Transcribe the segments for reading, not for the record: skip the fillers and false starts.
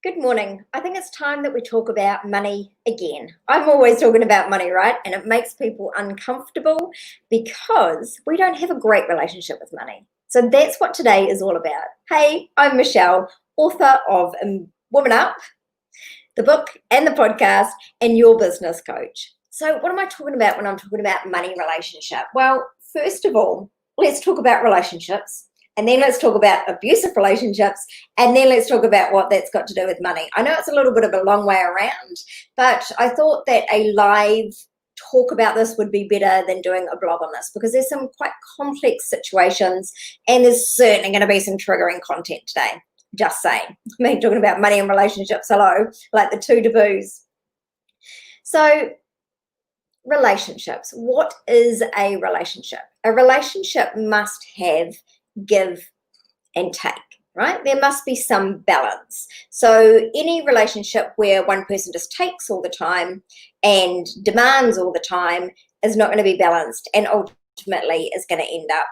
Good morning. I think it's time that we talk about money again. I'm always talking about money, right? And it makes people uncomfortable because we don't have a great relationship with money. So that's what today is all about. Hey, I'm Michelle, author of Woman Up, the book and the podcast, and your business coach. So what am I talking about when I'm talking about money relationship? Well, first of all, let's talk about relationships. And then let's talk about abusive relationships, and then let's talk about what that's got to do with money. I know it's a little bit of a long way around, but I thought that a live talk about this would be better than doing a blog on this because there's some quite complex situations and there's certainly going to be some triggering content today. Just saying. I mean, talking about money and relationships, hello, like the two taboos. So, relationships. What is a relationship? A relationship must have give and take, right? There must be some balance. So any relationship where one person just takes all the time and demands all the time is not going to be balanced and ultimately is going to end up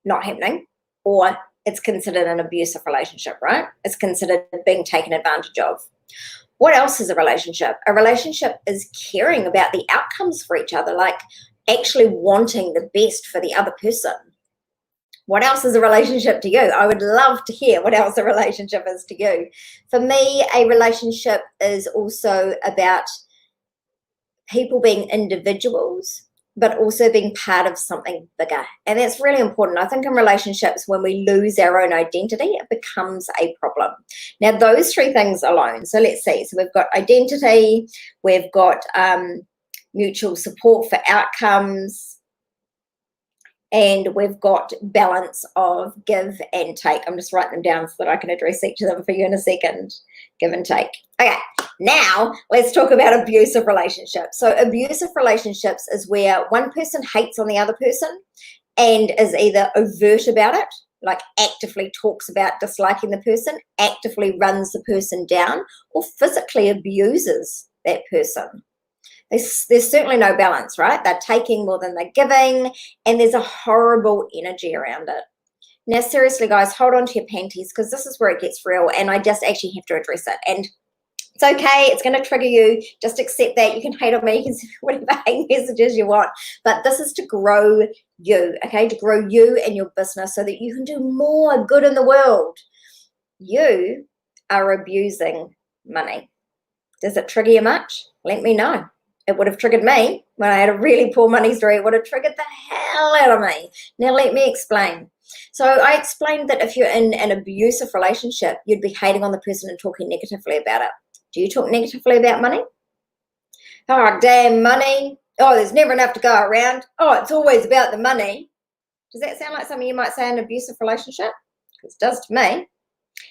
not happening, or it's considered an abusive relationship, right? It's considered being taken advantage of. What else is a relationship? A relationship is caring about the outcomes for each other, like actually wanting the best for the other person. What else is a relationship to you? I would love to hear what else a relationship is to you. For me, a relationship is also about people being individuals, but also being part of something bigger. And that's really important. I think in relationships, when we lose our own identity, it becomes a problem. Now, those three things alone. So let's see. So we've got identity, we've got mutual support for outcomes, and we've got balance of give and take. I'm just writing them down so that I can address each of them for you in a second. Give and take. Okay, now let's talk about abusive relationships. So abusive relationships is where one person hates on the other person and is either overt about it, like actively talks about disliking the person, actively runs the person down, or physically abuses that person. There's certainly no balance, right? They're taking more than they're giving, and there's a horrible energy around it. Now, seriously, guys, hold on to your panties because this is where it gets real, and I just actually have to address it. And it's okay. It's going to trigger you. Just accept that. You can hate on me. You can send whatever hate messages you want. But this is to grow you, okay? To grow you and your business so that you can do more good in the world. You are abusing money. Does it trigger you much? Let me know. It would have triggered me when I had a really poor money story. It would have triggered the hell out of me. Now let me explain. So I explained that if you're in an abusive relationship, you'd be hating on the person and talking negatively about it. Do you talk negatively about money? Oh, damn money. Oh, there's never enough to go around. Oh, it's always about the money. Does that sound like something you might say in an abusive relationship? Because it does to me.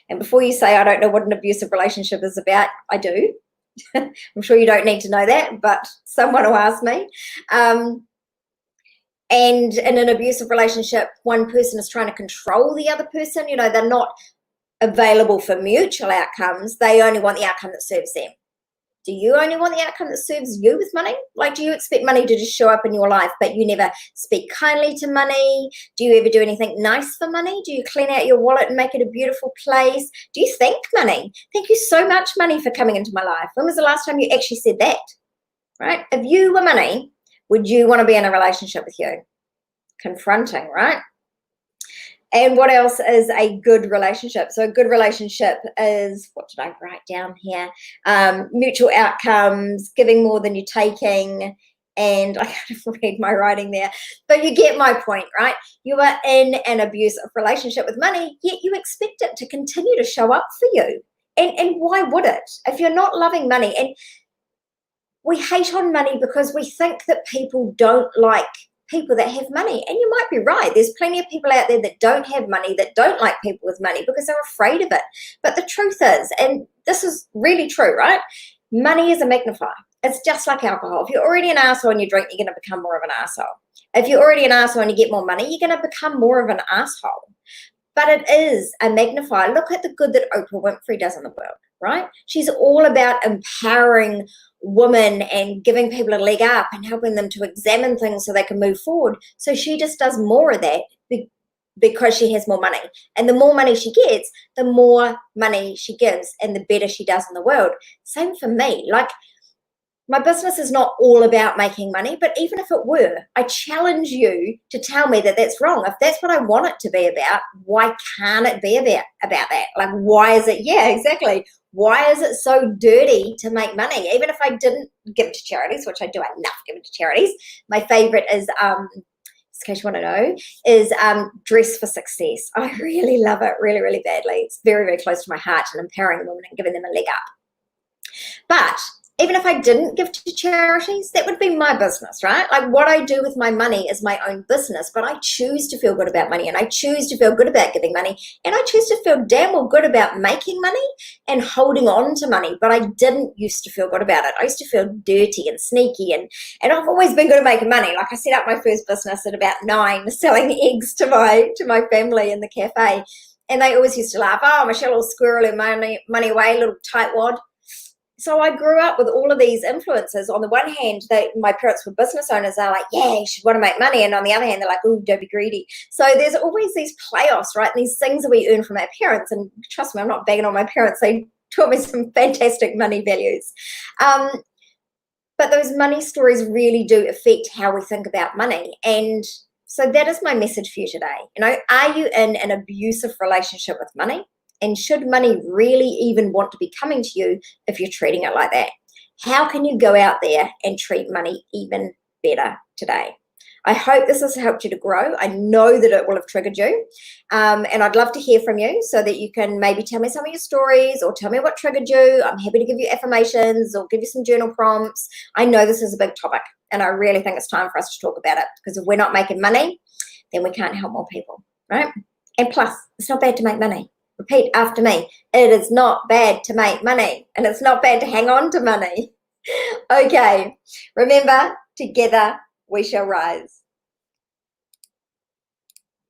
And before you say, I don't know what an abusive relationship is about, I do. I'm sure you don't need to know that, but someone will ask me. And in an abusive relationship, one person is trying to control the other person. You know, they're not available for mutual outcomes. They only want the outcome that serves them. Do you only want the outcome that serves you with money? Like, do you expect money to just show up in your life, but you never speak kindly to money? Do you ever do anything nice for money? Do you clean out your wallet and make it a beautiful place? Do you thank money? Thank you so much, money, for coming into my life. When was the last time you actually said that? Right? If you were money, would you want to be in a relationship with you? Confronting, right? And what else is a good relationship? So a good relationship is, what did I write down here? Mutual outcomes, giving more than you're taking, and I kind of read my writing there. But you get my point, right? You are in an abusive relationship with money, yet you expect it to continue to show up for you. And why would it? If you're not loving money, and we hate on money because we think that people don't like people that have money. And you might be right. There's plenty of people out there that don't have money, that don't like people with money because they're afraid of it. But the truth is, and this is really true, right? Money is a magnifier. It's just like alcohol. If you're already an asshole and you drink, you're going to become more of an asshole. If you're already an asshole and you get more money, you're going to become more of an asshole. But it is a magnifier. Look at the good that Oprah Winfrey does in the world, right? She's all about empowering women and giving people a leg up and helping them to examine things so they can move forward. So she just does more of that because she has more money. And the more money she gets, the more money she gives and the better she does in the world. Same for me. Like, my business is not all about making money, but even if it were, I challenge you to tell me that that's wrong. If that's what I want it to be about, why can't it be about that? Like, why is it? Yeah, exactly. Why is it so dirty to make money? Even if I didn't give to charities, which I do, I love giving to charities. My favorite is, in case you want to know, is Dress for Success. I really love it, really, really badly. It's very, very close to my heart and empowering women and giving them a leg up. But even if I didn't give to charities, that would be my business, right? Like, what I do with my money is my own business, but I choose to feel good about money, and I choose to feel good about giving money, and I choose to feel damn well good about making money and holding on to money. But I didn't used to feel good about it. I used to feel dirty and sneaky, and I've always been good at making money. Like, I set up my first business at about 9, selling eggs to my family in the cafe, and they always used to laugh, "Oh, Michelle, little squirrel and money away, little tightwad." So I grew up with all of these influences. On the one hand, my parents were business owners. They're like, yeah, you should want to make money. And on the other hand, they're like, ooh, don't be greedy. So there's always these playoffs, right? And these things that we earn from our parents. And trust me, I'm not bagging on my parents. They taught me some fantastic money values. But those money stories really do affect how we think about money. And so that is my message for you today. Are you in an abusive relationship with money? And should money really even want to be coming to you if you're treating it like that? How can you go out there and treat money even better today? I hope this has helped you to grow. I know that it will have triggered you. And I'd love to hear from you so that you can maybe tell me some of your stories or tell me what triggered you. I'm happy to give you affirmations or give you some journal prompts. I know this is a big topic, and I really think it's time for us to talk about it, because if we're not making money, then we can't help more people, right? And plus, it's not bad to make money. Repeat after me. It is not bad to make money, and it's not bad to hang on to money. Okay, remember, together we shall rise.